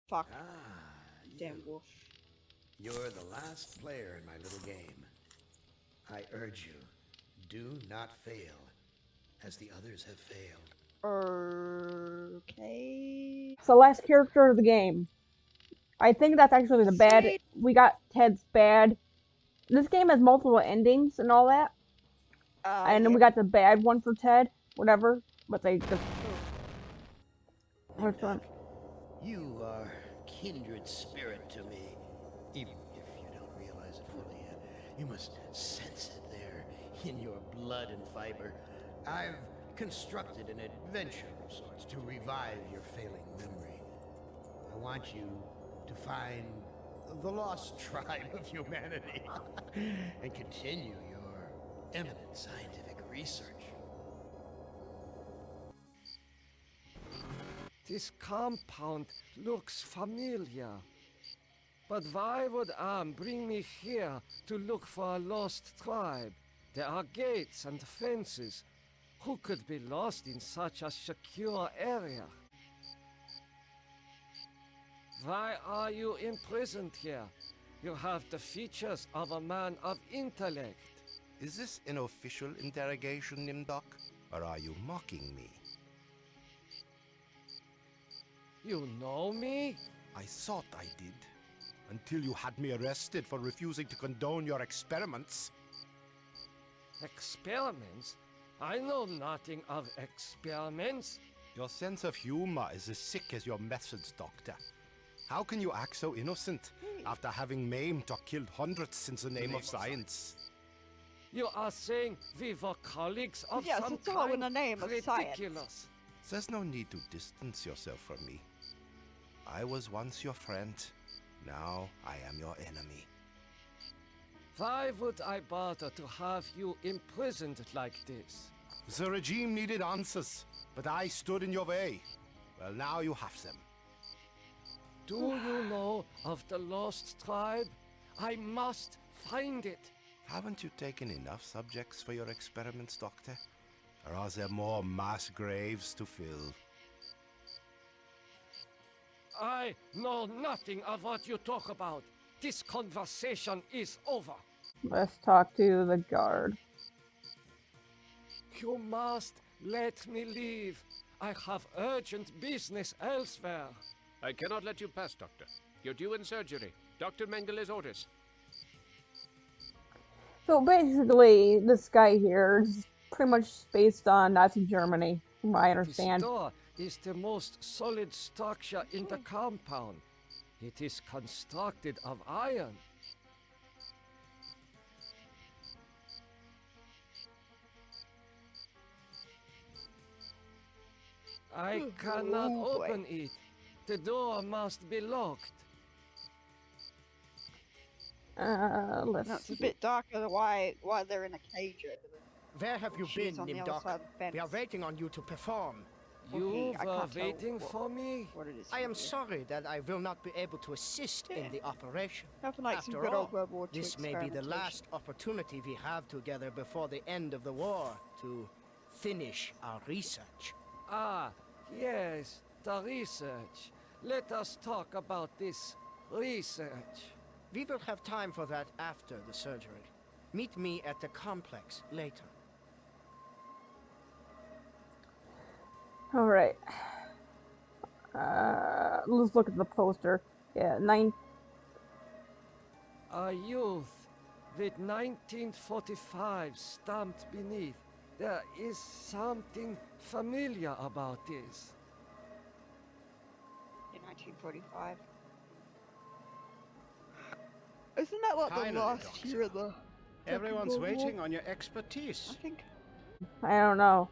Fuck. You. Damn wolf. You're the last player in my little game. I urge you, do not fail, as the others have failed. Okay. So last character of the game. I think that's actually the bad. Sweet. We got Ted's bad. This game has multiple endings and all that. And then Yeah. we got the bad one for Ted, whatever. But they just. Which one? Nimdok, you are kindred spirit to me. Even if you don't realize it fully yet, you must sense it there in your blood and fiber. I've constructed an adventure of sorts to revive your failing memory. I want you to find the lost tribe of humanity and continue your eminent scientific research. This compound looks familiar. But why would Am bring me here to look for a lost tribe? There are gates and fences. Who could be lost in such a secure area? Why are you imprisoned here? You have the features of a man of intellect. Is this an official interrogation, Nimdok? Or are you mocking me? You know me? I thought I did. Until you had me arrested for refusing to condone your experiments. Experiments? I know nothing of experiments. Your sense of humor is as sick as your methods, Doctor. How can you act so innocent after having maimed or killed hundreds in the name of science? You are saying we were colleagues of Yes, some it's all in kind? the name of science. Ridiculous. There's no need to distance yourself from me. I was once your friend. Now I am your enemy. Why would I bother to have you imprisoned like this? The regime needed answers, but I stood in your way. Well, now you have them. Do you know of the lost tribe? I must find it. Haven't you taken enough subjects for your experiments, Doctor? Or are there more mass graves to fill? I know nothing of what you talk about. This conversation is over. Let's talk to the guard. You must let me leave. I have urgent business elsewhere. I cannot let you pass, Doctor. You're due in surgery. Dr. Mengel's orders. So basically, this guy here is pretty much based on Nazi Germany, from what I understand. This door is the most solid structure in the compound. It is constructed of iron. I cannot Oh, boy. open it. The door must be locked. Let's No, it's a see. bit darker why they're in a cage over there. Where have you She's been, on the other Nimdok? side of the fence. We are waiting on you to perform. You Okay, I were can't tell waiting for me? what it is. I am here. sorry that I will not be able to assist in the operation. Nothing like some After good all, old World War II this may be the experimentation. last opportunity we have together before the end of the war to finish our research. Ah, yes, the research. Let us talk about this research. We will have time for that after the surgery. Meet me at the complex later. All right. Let's look at the poster. Yeah, A youth with 1945 stamped beneath. There is something familiar about this. In 1945. Isn't that like Finally, the last Doctor. year of the Everyone's Second World War? waiting on your expertise. I think. I don't know.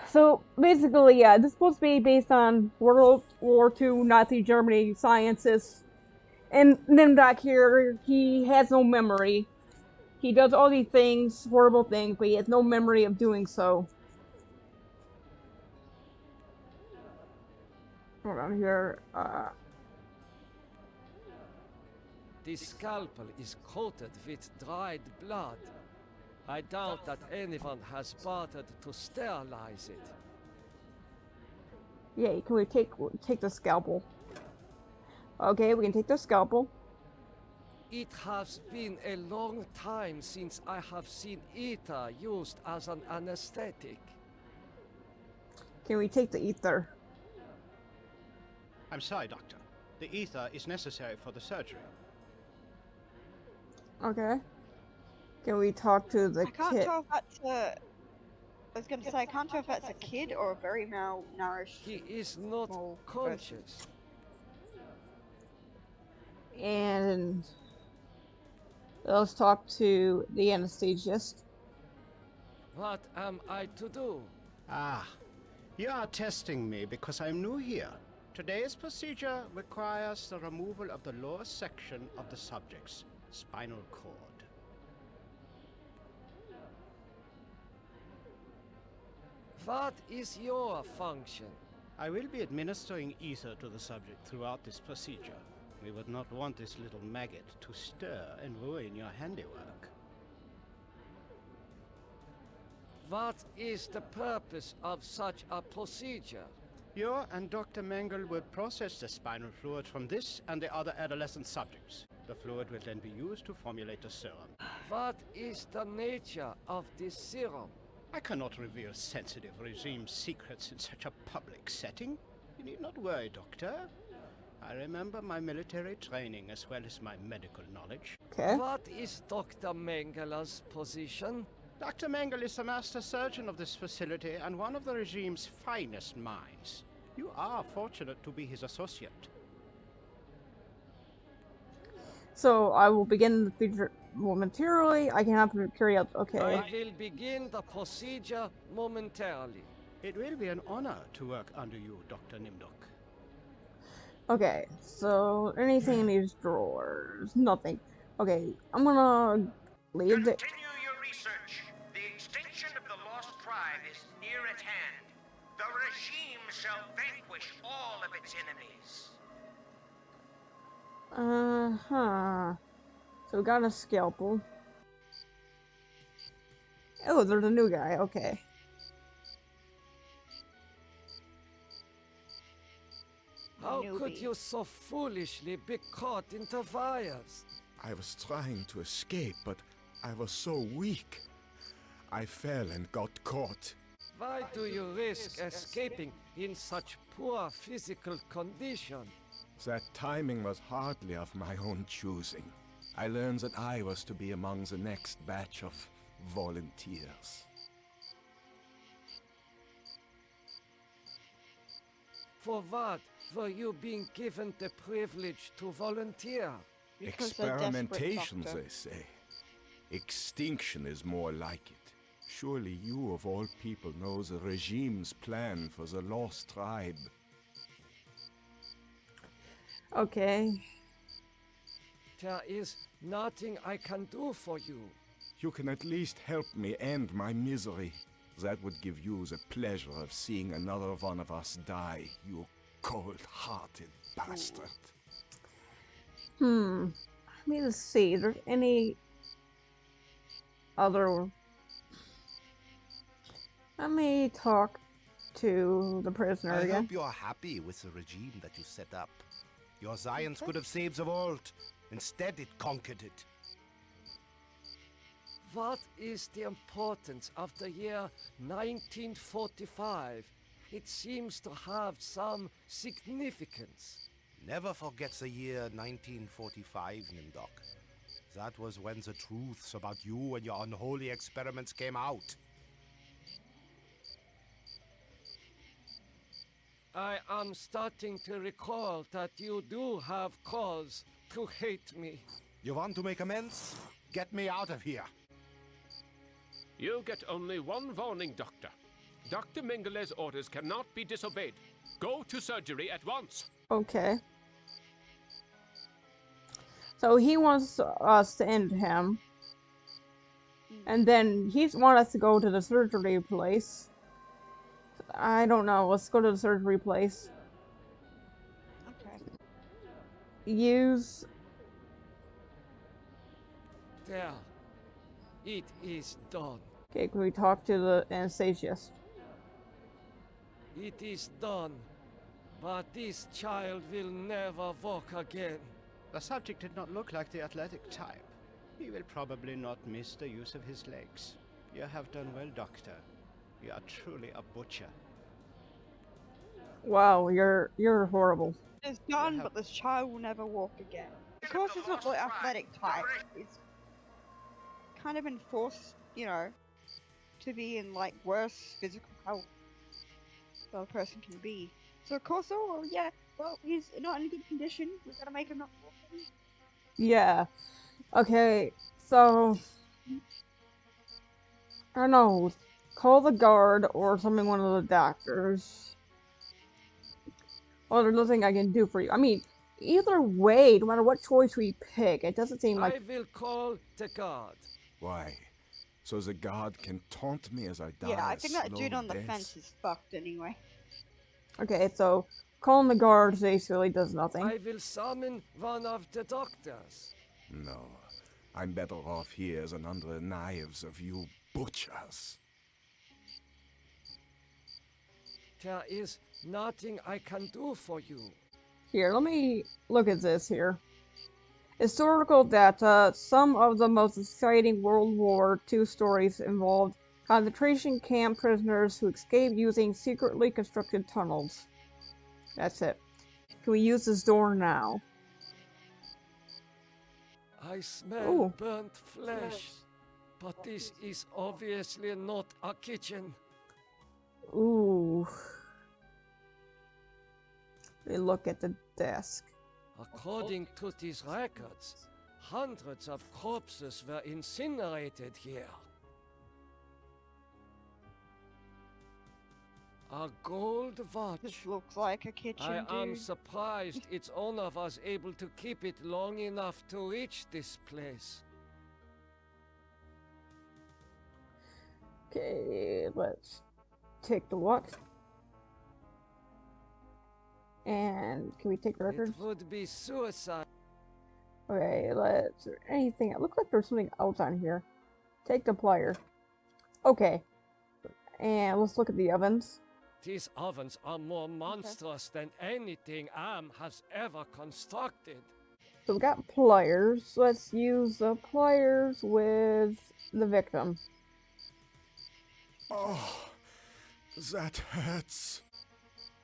So basically, yeah, this is supposed to be based on World War II Nazi Germany scientists. And Nimdok here, he has no memory. He does all these things, horrible things, but he has no memory of doing so. Hold on here. The scalpel is coated with dried blood. I doubt that anyone has bothered to sterilize it. Yeah, can we take the scalpel? Okay, we can take the scalpel. It has been a long time since I have seen ether used as an anesthetic. Can we take the ether? I'm sorry, Doctor. The ether is necessary for the surgery. Okay. Can we talk to the I can't kid? tell if that's a. I was gonna say I can't tell if that's a kid or a very malnourished He is not small person. conscious. And let's talk to the anesthesiast. What am I to do? Ah, you are testing me because I'm new here. Today's procedure requires the removal of the lower section of the subject's spinal cord. What is your function? I will be administering ether to the subject throughout this procedure. We would not want this little maggot to stir and ruin your handiwork. What is the purpose of such a procedure? You and Dr. Mengele will process the spinal fluid from this and the other adolescent subjects. The fluid will then be used to formulate a serum. What is the nature of this serum? I cannot reveal sensitive regime secrets in such a public setting. You need not worry, Doctor. I remember my military training as well as my medical knowledge. Okay. What is Dr. Mengele's position? Dr. Mengele is the master surgeon of this facility and one of the regime's finest minds. You are fortunate to be his associate. So I will begin the procedure momentarily. I can have to carry out. Okay. I will begin the procedure momentarily. It will be an honor to work under you, Dr. Nimdok. Okay. So anything in these drawers? Nothing. Okay. I'm gonna leave the. Continue your research. The extinction of the lost tribe is near at hand. The regime shall vanquish all of its enemies. So we got a scalpel. Oh, there's a new guy. Okay. How could Newbie. you so foolishly be caught into fires? I was trying to escape, but I was so weak. I fell and got caught. Why do you risk escaping in such poor physical condition? That timing was hardly of my own choosing. I learned that I was to be among the next batch of volunteers. For what were you being given the privilege to volunteer? Because they're desperate, Experimentations, Doctor. they say. Extinction is more like it. Surely you, of all people, know the regime's plan for the lost tribe. Okay. There is nothing I can do for you. You can at least help me end my misery. That would give you the pleasure of seeing another one of us die, you cold-hearted bastard. Let me just see. If there's any other. Let me talk to the prisoner I again. hope you are happy with the regime that you set up. Your science could have saved the world. Instead, it conquered it. What is the importance of the year 1945? It seems to have some significance. Never forget the year 1945, Nimdok. That was when the truths about you and your unholy experiments came out. I am starting to recall that you do have cause to hate me. You want to make amends? Get me out of here. You get only one warning, Doctor. Dr. Mengele's orders cannot be disobeyed. Go to surgery at once. Okay. So he wants us to end him. And then he's want us to go to the surgery place. I don't know. Let's go to the surgery place. Okay. Use. There. It is done. Okay, can we talk to the anesthesiast? It is done. but this child will never walk again. The subject did not look like the athletic type. He will probably not miss the use of his legs. You have done well, Doctor. You are truly a butcher. Wow, you're horrible. It's done, but this child will never walk again. Of course, it's not the athletic type. It's kind of been forced, you know, to be in like worse physical health that a person can be. So of course, oh well, yeah, well he's not in good condition. We gotta make him not walk. Yeah. Okay, so I don't know. Call the guard or summon one of the doctors. Well, there's nothing I can do for you. I mean, either way, no matter what choice we pick, it doesn't seem like. I will call the guard. Why? So the guard can taunt me as I die. Yeah, I a think that slow dude on the death? fence is fucked anyway. Okay, so calling the guard basically does nothing. I will summon one of the doctors. No. I'm better off here than under the knives of you butchers. There is nothing I can do for you. Here, let me look at this here. Historical data. Some of the most exciting World War II stories involved concentration camp prisoners who escaped using secretly constructed tunnels. That's it. Can we use this door now? I smell Ooh. burnt flesh, but this is obviously not a kitchen. Ooh. We look at the desk. According to these records, hundreds of corpses were incinerated here. A gold watch. This looks like a kitchen, I am dude. surprised its owner was able to keep it long enough to reach this place. Okay, let's take the watch. And can we take records? It would be suicide. Okay, let's. Anything. It looks like there's something else on here. Take the plier. Okay. And let's look at the ovens. These ovens are more monstrous than anything Am has ever constructed. So we got pliers. Let's use the pliers with the victim. Oh, that hurts.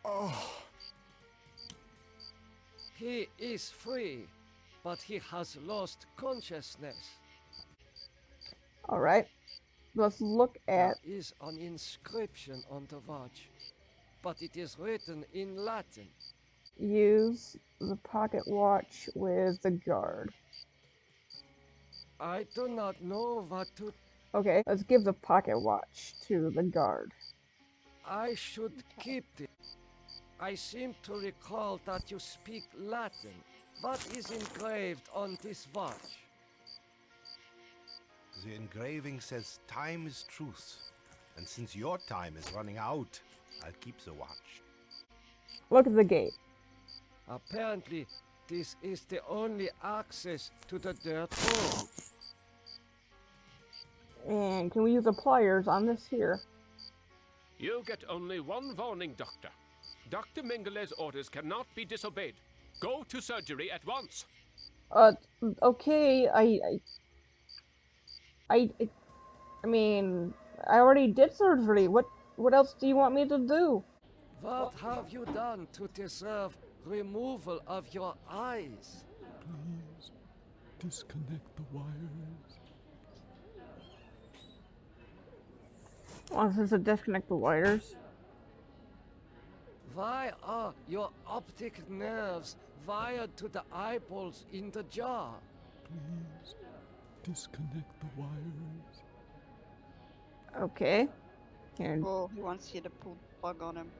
Oh. He is free, but he has lost consciousness. Alright. Let's look at. There is an inscription on the watch, but it is written in Latin. Use the pocket watch with the guard. I do not know what to... Okay, let's give the pocket watch to the guard. I should keep it. I seem to recall that you speak Latin. What is engraved on this watch? The engraving says time is truth. And since your time is running out, I'll keep the watch. Look at the gate. Apparently, this is the only access to the dirt road. And can we use the pliers on this here? You get only one warning, Doctor. Dr. Mengele's orders cannot be disobeyed. Go to surgery at once. Okay, I mean, I already did surgery. What else do you want me to do? What have you done to deserve removal of your eyes? Please disconnect the wires. Wants us to disconnect the wires. Why are your optic nerves wired to the eyeballs in the jaw? Please disconnect the wires. Okay. And Well, he wants you to pull the plug on him.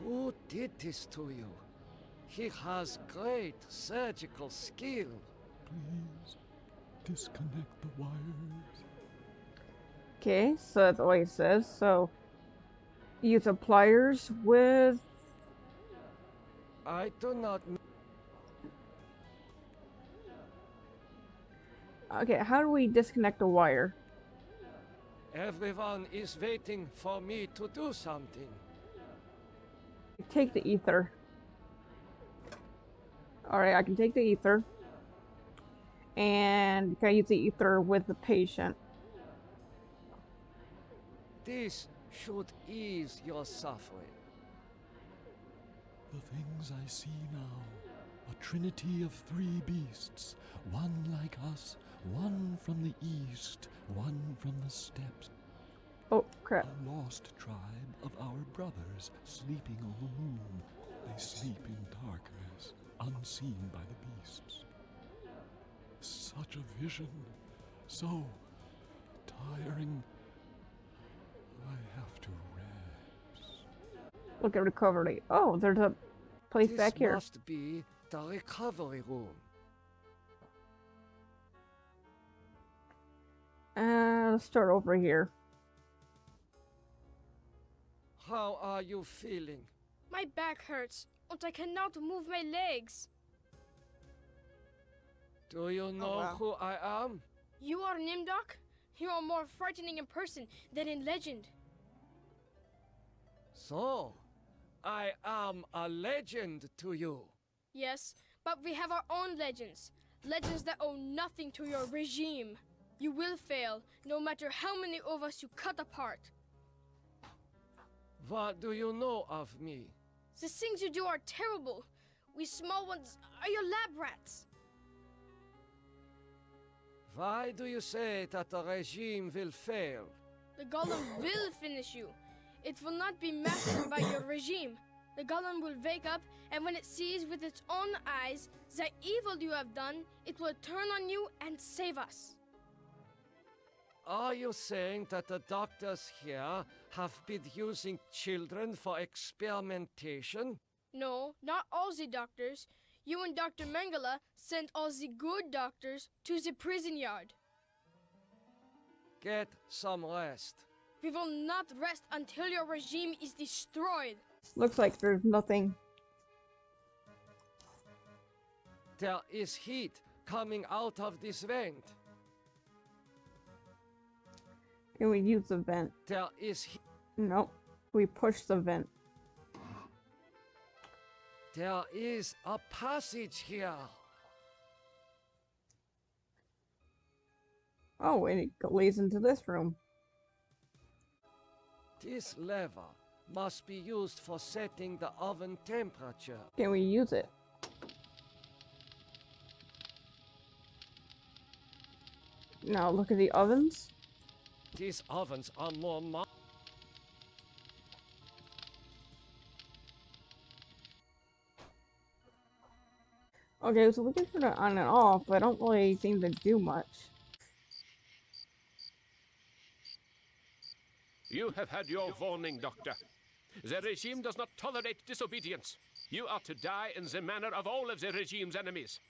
Who did this to you? He has great surgical skill. Please disconnect the wires. okay, so that's all he says. So use the pliers with. I do not know. Okay, how do we disconnect the wire? Everyone is waiting for me to do something. Take the ether. Alright, I can take the ether. And can I use the ether with the patient? This should ease your suffering. The things I see now, a trinity of 3 beasts, one like us, one from the east, one from the steppes. Oh, crap. A lost tribe of our brothers sleeping on the moon. They sleep in darkness, unseen by the beasts. Such a vision, so tiring. I have to rest. Look at recovery. Oh, there's a place This back here. must be the recovery room. Let's start over here. How are you feeling? My back hurts, and I cannot move my legs. Do you know wow. who I am? You are Nimdok? You are more frightening in person than in legend. So, I am a legend to you. Yes, but we have our own legends. Legends that owe nothing to your regime. You will fail, no matter how many of us you cut apart. What do you know of me? The things you do are terrible. We small ones are your lab rats. Why do you say that the regime will fail? The golem will finish you. It will not be mastered by your regime. The golem will wake up, and when it sees with its own eyes the evil you have done, it will turn on you and save us. Are you saying that the doctors here have been using children for experimentation? No, not all the doctors. You and Dr. Mengele sent all the good doctors to the prison yard. Get some rest. We will not rest until your regime is destroyed. Looks like there's nothing. There is heat coming out of this vent. Can we use the vent? There is heat. Nope. We push the vent. There is a passage here. Oh, and it leads into this room. This lever must be used for setting the oven temperature. Can we use it? Now look at the ovens. These ovens are more Okay, so we can turn it on and off, but I don't really seem to do much. You have had your warning, Doctor. The regime does not tolerate disobedience. You are to die in the manner of all of the regime's enemies.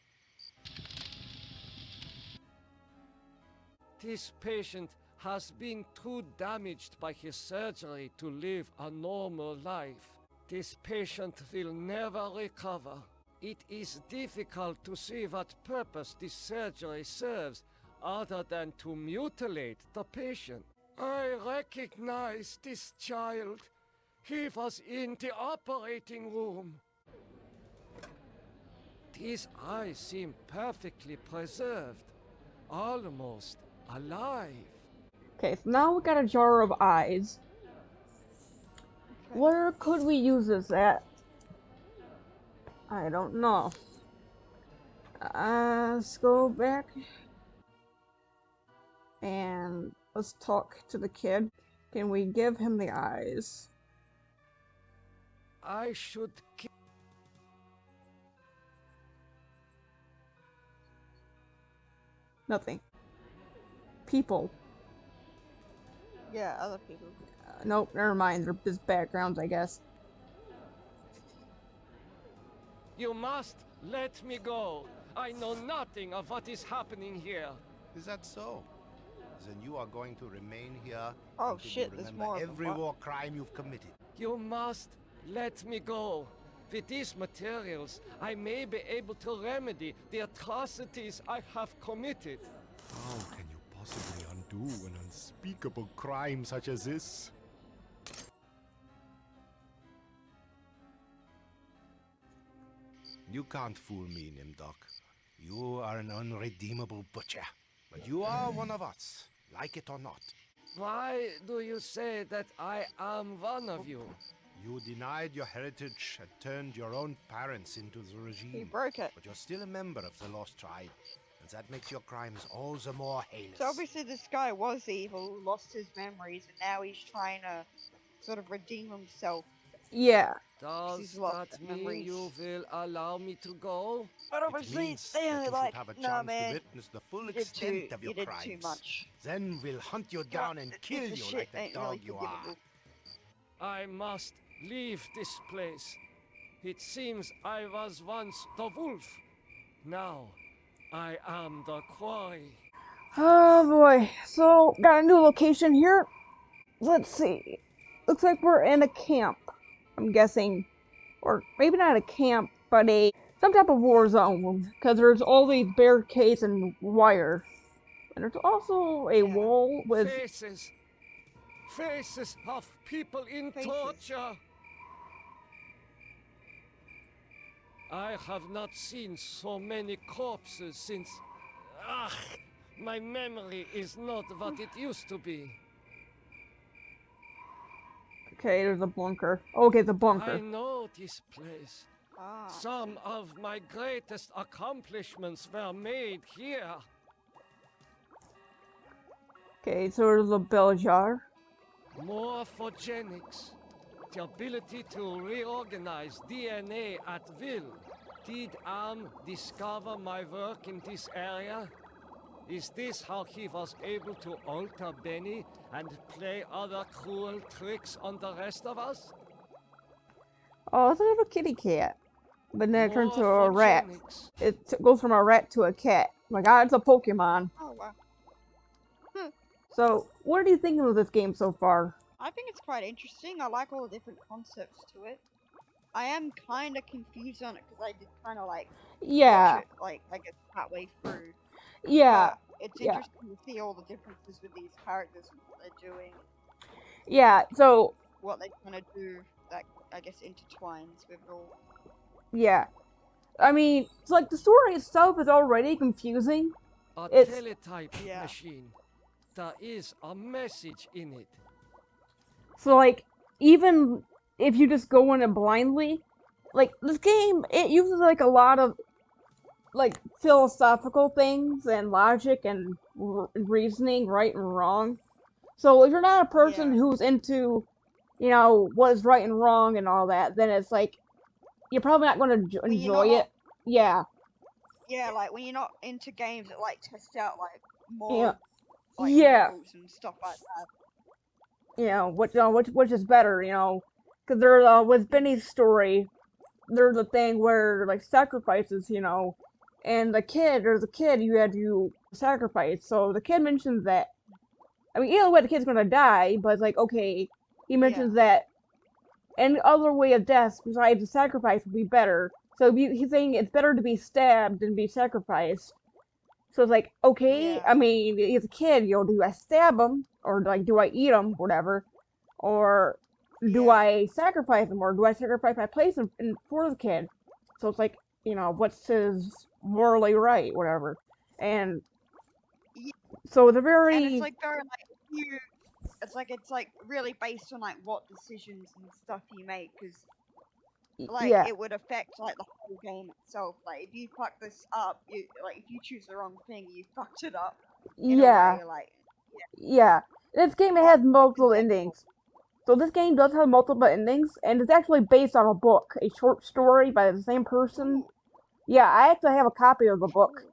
This patient has been too damaged by his surgery to live a normal life. This patient will never recover. It is difficult to see what purpose this surgery serves other than to mutilate the patient. I recognize this child. He was in the operating room. His eyes seem perfectly preserved, almost alive. Okay, so now we got a jar of eyes. Where could we use this at? I don't know. Let's go back and let's talk to the kid. Can we give him the eyes? I should Nothing. People. Yeah, other people. Nope, never mind. They're just backgrounds, I guess. You must let me go. I know nothing of what is happening here. Is that so? Then you are going to remain here Oh until shit, you there's remember more of them. every What? war crime you've committed. You must let me go. With these materials, I may be able to remedy the atrocities I have committed. How can you possibly undo an unspeakable crime such as this? You can't fool me, Nimdok. You are an unredeemable butcher. But you are one of us, like it or not. Why do you say that I am one of you? You denied your heritage and turned your own parents into the regime. He broke it. But you're still a member of the Lost Tribe, and that makes your crimes all the more heinous. So obviously this guy was evil, lost his memories, and now he's trying to sort of redeem himself. Yeah. He's Does lost that the mean memories. you will allow me to go? But It obviously means they that only you like, should have a nah chance man, to witness the full you did extent of your you did crimes. too much. Then we'll hunt you Yeah, down and kill this you shit like the ain't dog really you are. forgivable. I must leave this place. It seems I was once the wolf. Now I am the quarry. Oh boy. So, got a new location here. Let's see. Looks like we're in a camp. I'm guessing. Or maybe not a camp, but some type of war zone. Because there's all these barricades and wire. And there's also a wall with... Faces. Faces of people in Faces. torture. I have not seen so many corpses since... Ah, my memory is not what it used to be. Okay, there's a bunker. Okay, it's a I bunker. know this place. Ah. Some of my greatest accomplishments were made here. Okay, so there's a bell jar. Morphogenics. The ability to reorganize DNA at will. Did Am discover my work in this area? Is this how he was able to alter Benny and play other cruel tricks on the rest of us? Oh, it's a little kitty cat. But then it turns to a rat. It goes from a rat to a cat. Oh my god, it's a Pokemon. Oh wow. So, what are you thinking of this game so far? I think it's quite interesting. I like all the different concepts to it. I am kind of confused on it because I did kind of like watch it, like I guess partway through. Yeah. But it's interesting to see all the differences with these characters and what they're doing. Yeah, so... What they kind of do that, I guess, intertwines with it all. Yeah. I mean, it's like the story itself is already confusing. A It's... teletype machine. There is a message in it. So, like, even if you just go in it blindly, like, this game, it uses, like, a lot of, like, philosophical things and logic and reasoning, right and wrong. So, if you're not a person who's into, you know, what is right and wrong and all that, then it's, like, you're probably not going to enjoy it. Yeah. Yeah, like, when you're not into games that, like, test out, like, more... Yeah. Like, rules and stuff like that. You know, which is better, you know, because there, with Benny's story, there's a thing where, like, sacrifices, you know, and there's a kid you had to sacrifice, so the kid mentions that, I mean, either way the kid's gonna die, but it's like, okay, he mentions that any other way of death besides the sacrifice would be better, so he's saying it's better to be stabbed than be sacrificed. So it's like, okay, I mean, he's a kid, you know, do I stab him? Or, like, do I eat him? Whatever. Or do I sacrifice him? Or do I sacrifice my place for the kid? So it's like, you know, what's his morally right? Whatever. And so it's a very... And it's, like, very, like, it's, like, really based on, like, what decisions and stuff you make, because... Like, it would affect, like, the whole game itself. Like, if you fuck this up, if you choose the wrong thing, you fucked it up. In a way, like, Yeah. This game has multiple endings. So this game does have multiple endings, and it's actually based on a book, a short story by the same person. Ooh. Yeah, I actually have a copy of the book.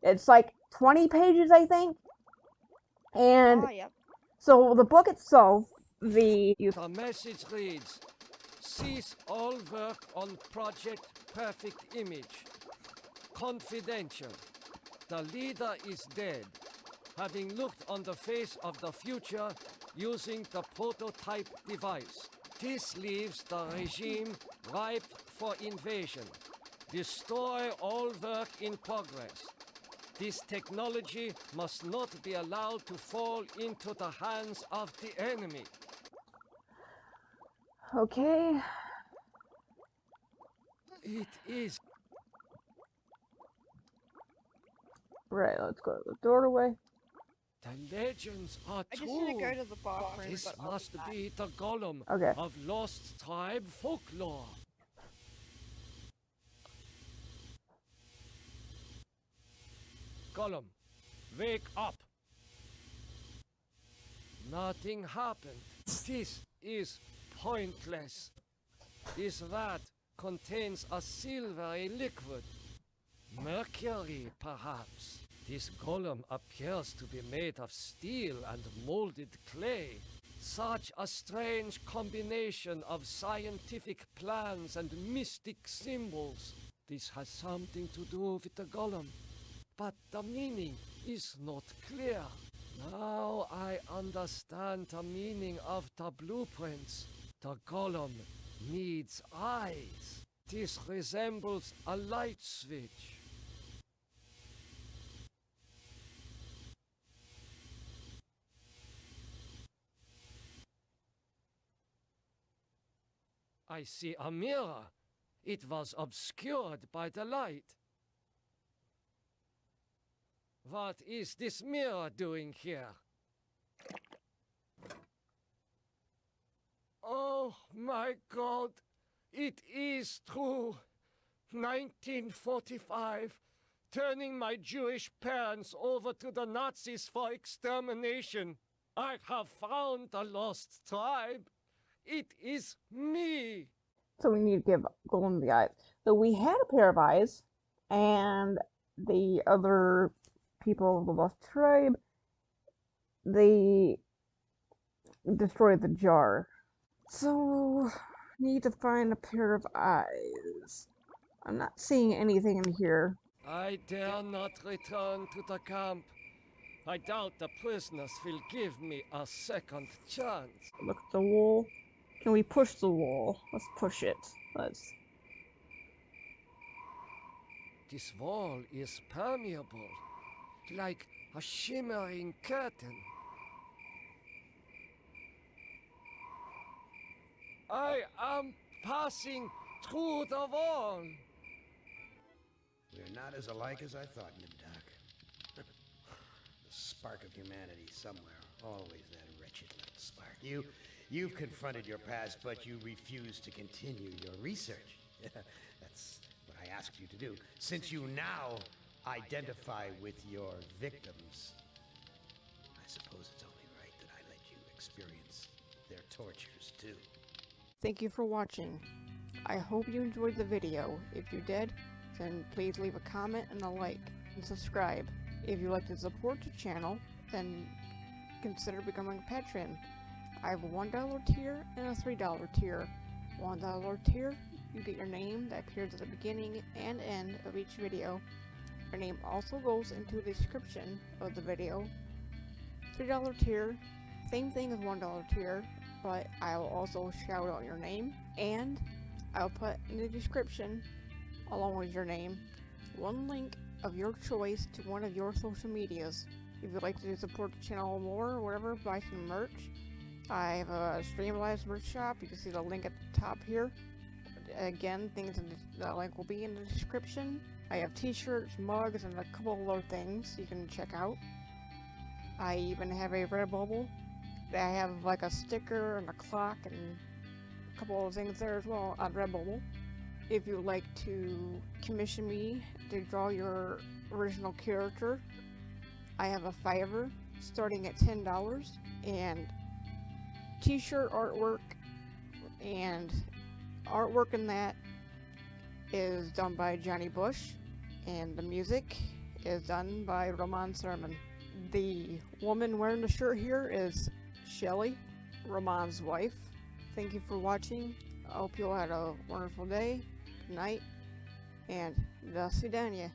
It's like 20 pages, I think. And so the book itself, the message reads, cease all work on Project Perfect Image. Confidential. The leader is dead, having looked on the face of the future using the prototype device. This leaves the regime ripe for invasion. Destroy all work in progress. This technology must not be allowed to fall into the hands of the enemy. Okay. It is Right, let's go to the doorway. The legends are I just need to true. go to the bathroom. This but I'll must back. be the golem Okay. of lost tribe folklore. Golem, wake up. Nothing happened. This is pointless. This vat contains a silvery liquid. Mercury, perhaps. This golem appears to be made of steel and molded clay. Such a strange combination of scientific plans and mystic symbols. This has something to do with the golem, but the meaning is not clear. Now I understand the meaning of the blueprints. The golem needs eyes. This resembles a light switch. I see a mirror. It was obscured by the light. What is this mirror doing here? Oh my God! It is true! 1945, turning my Jewish parents over to the Nazis for extermination. I have found the lost tribe. It is me! So we need to give Golem the eyes. So we had a pair of eyes, and the other people of the Lost Tribe, they destroyed the jar. So, need to find a pair of eyes. I'm not seeing anything in here. I dare not return to the camp. I doubt the prisoners will give me a second chance. Look at the wall. Can we push the wall? Let's push it. Let's. This wall is permeable, like a shimmering curtain. I am passing through the wall. We're not as alike as I thought, Nimdok. The spark of humanity somewhere. Always that wretched little spark. You've confronted your past, but you refuse to continue your research. That's what I asked you to do. Since you now identify with your victims, I suppose it's only right that I let you experience their tortures too. Thank you for watching. I hope you enjoyed the video. If you did, then please leave a comment and a like, and subscribe. If you'd like to support the channel, then consider becoming a patron. I have a $1 tier and a $3 tier. $1 tier, you get your name that appears at the beginning and end of each video. Your name also goes into the description of the video. $3 tier, same thing as $1 tier, but I will also shout out your name, and I'll put in the description, along with your name, one link of your choice to one of your social medias. If you'd like to support the channel more or whatever, buy some merch. I have a Streamlabs merch shop. You can see the link at the top here. Again, the link will be in the description. I have t-shirts, mugs, and a couple of other things you can check out. I even have a Redbubble. I have like a sticker and a clock and a couple of things there as well on Redbubble. If you'd like to commission me to draw your original character, I have a Fiverr starting at $10, and t-shirt artwork and artwork in that is done by Johnny Bush, and the music is done by Roman Sermon. The woman wearing the shirt here is Shelly, Roman's wife. Thank you for watching. I hope you all had a wonderful day, good night, and до свидания.